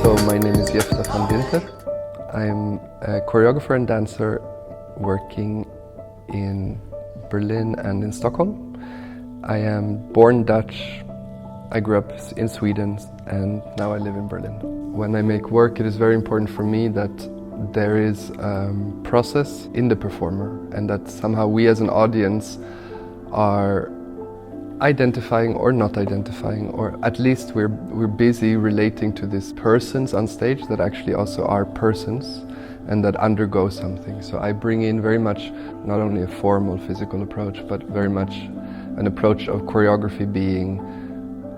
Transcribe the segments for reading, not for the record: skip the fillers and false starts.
So my name is Jefta van Dinther. I am a choreographer and dancer working in Berlin and in Stockholm. I am born Dutch. I grew up in Sweden and now I live in Berlin. When I make work, it is very important for me that there is a process in the performer and that somehow we as an audience are identifying or not identifying, or at least we're busy relating to these persons on stage that actually also are persons and that undergo something. So I bring in very much not only a formal physical approach, but very much an approach of choreography being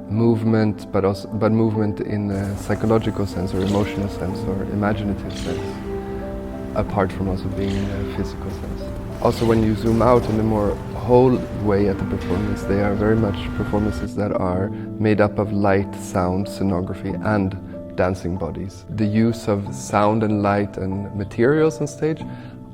movement, but movement in a psychological sense or emotional sense or imaginative sense, apart from also being in a physical sense. Also, when you zoom out in a more whole way at the performance, they are very much performances that are made up of light, sound, scenography and dancing bodies. The use of sound and light and materials on stage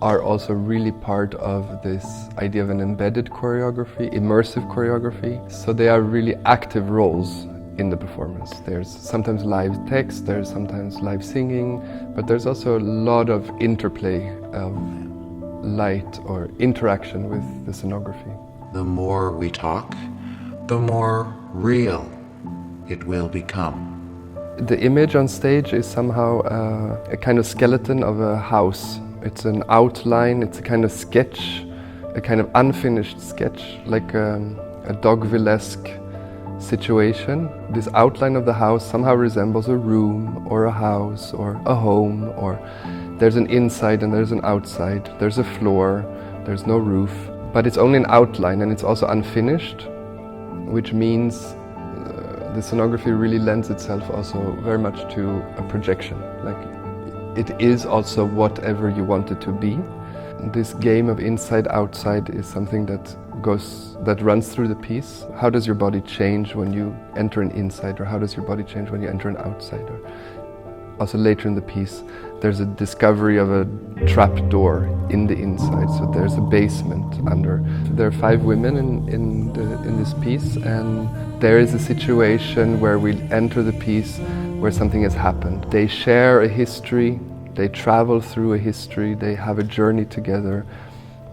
are also really part of this idea of an embedded choreography, immersive choreography. So they are really active roles in the performance. There's sometimes live text, there's sometimes live singing, but there's also a lot of interplay of light or interaction with the scenography. The more we talk, the more real it will become. The image on stage is somehow a kind of skeleton of a house. It's an outline, it's a kind of sketch, a kind of unfinished sketch, like a Dogville-esque situation. This outline of the house somehow resembles a room or a house or a home, or there's an inside and there's an outside, there's a floor, there's no roof, but it's only an outline and it's also unfinished, which means the scenography really lends itself also very much to a projection. Like it is also whatever you want it to be. This game of inside-outside is something that runs through the piece. How does your body change when you enter an inside, or how does your body change when you enter an outside? Also later in the piece, there's a discovery of a trap door in the inside, so there's a basement under. There are 5 women in this piece, and there is a situation where we enter the piece where something has happened. They share a history, they travel through a history, they have a journey together,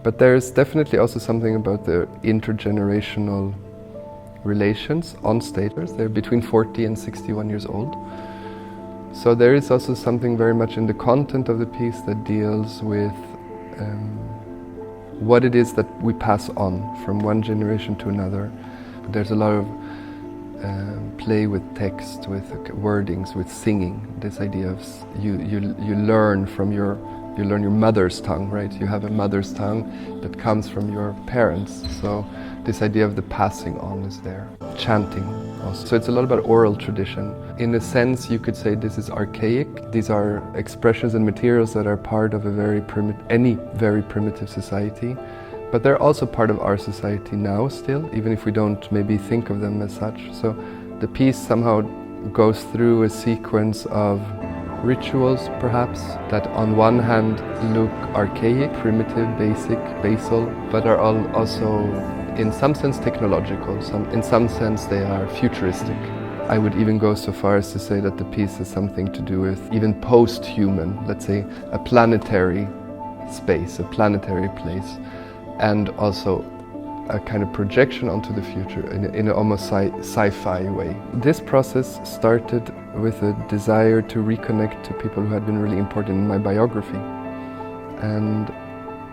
but there's definitely also something about the intergenerational relations on stage. They're between 40 and 61 years old. So there is also something very much in the content of the piece that deals with what it is that we pass on from one generation to another. There's a lot of play with text, with wordings, with singing. This idea of you learn from your mother's tongue, right? You have a mother's tongue that comes from your parents. So this idea of the passing on is there. Chanting also. So it's a lot about oral tradition. In a sense, you could say this is archaic. These are expressions and materials that are part of any very primitive society. But they're also part of our society now still, even if we don't maybe think of them as such. So the piece somehow goes through a sequence of rituals, perhaps, that on one hand look archaic, primitive, basic, basal, but are also in some sense technological. In some sense they are futuristic. I would even go so far as to say that the piece has something to do with even post-human, let's say a planetary space, a planetary place, and also a kind of projection onto the future in an almost sci-fi way. This process started with a desire to reconnect to people who had been really important in my biography. And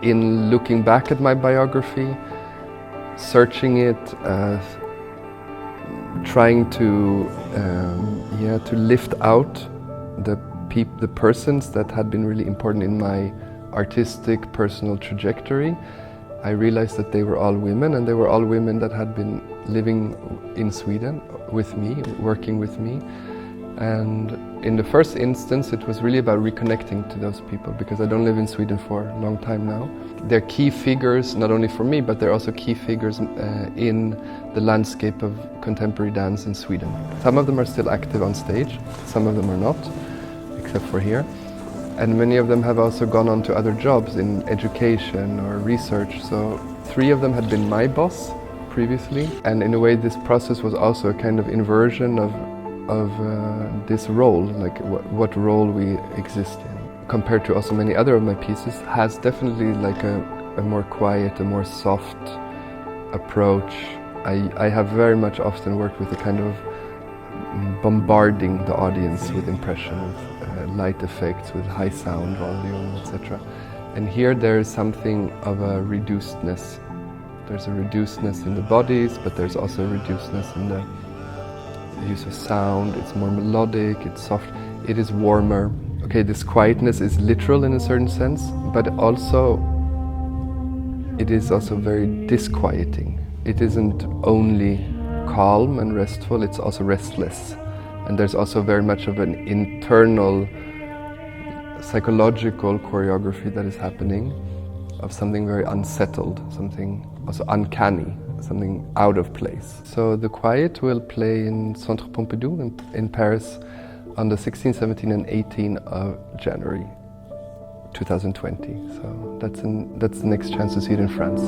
in looking back at my biography, searching it, trying to lift out the persons that had been really important in my artistic, personal trajectory, I realized that they were all women, and they were all women that had been living in Sweden with me, working with me. And in the first instance, it was really about reconnecting to those people, because I don't live in Sweden for a long time now. They're key figures, not only for me, but they're also key figures in the landscape of contemporary dance in Sweden. Some of them are still active on stage, some of them are not, except for here. And many of them have also gone on to other jobs in education or research. So 3 of them had been my boss previously. And in a way, this process was also a kind of inversion of of this role, like what role we exist in. Compared to also many other of my pieces, has definitely like a more quiet, a more soft approach. I have very much often worked with a kind of bombarding the audience with impressions, light effects, with high sound volume, etc. And here there is something of a reducedness. There's a reducedness in the bodies, but there's also a reducedness in the use of sound. It's more melodic, it's soft, it is warmer. Okay, this quietness is literal in a certain sense, but also it is also very disquieting. It isn't only calm and restful, it's also restless. And there's also very much of an internal psychological choreography that is happening, of something very unsettled, something also uncanny, something out of place. So the Quiet will play in Centre Pompidou in Paris on the 16th, 17th and 18th of January 2020. So that's the next chance to see it in France.